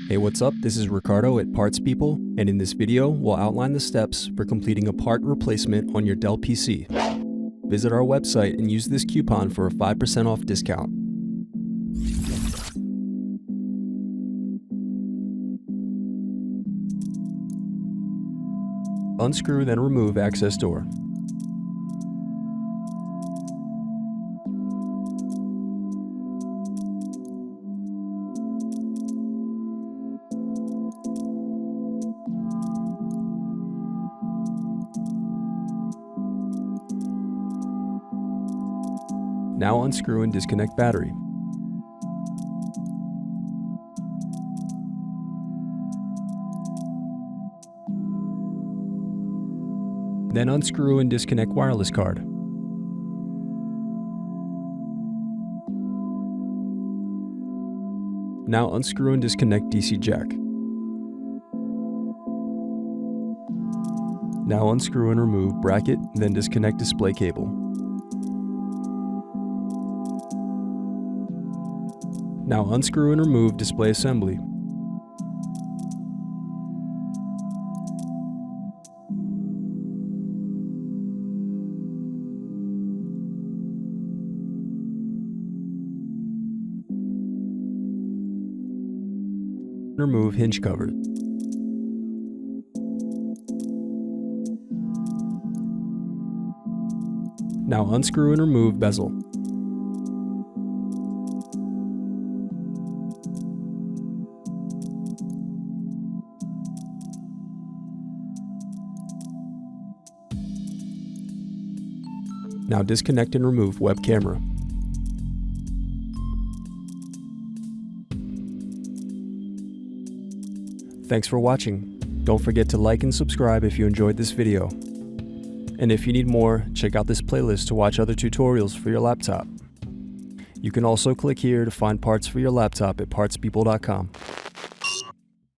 Hey, what's up? This is Ricardo at Parts People, and in this video, we'll outline the steps for completing a part replacement on your Dell PC. Visit our website and use this coupon for a 5% off discount. Unscrew, then remove access door. Now unscrew and disconnect battery. Then unscrew and disconnect wireless card. Now unscrew and disconnect DC jack. Now unscrew and remove bracket, then disconnect display cable. Now unscrew and remove display assembly. Remove hinge cover. Now unscrew and remove bezel. Now disconnect and remove web camera. Thanks for watching. Don't forget to like and subscribe if you enjoyed this video. And if you need more, check out this playlist to watch other tutorials for your laptop. You can also click here to find parts for your laptop at partspeople.com.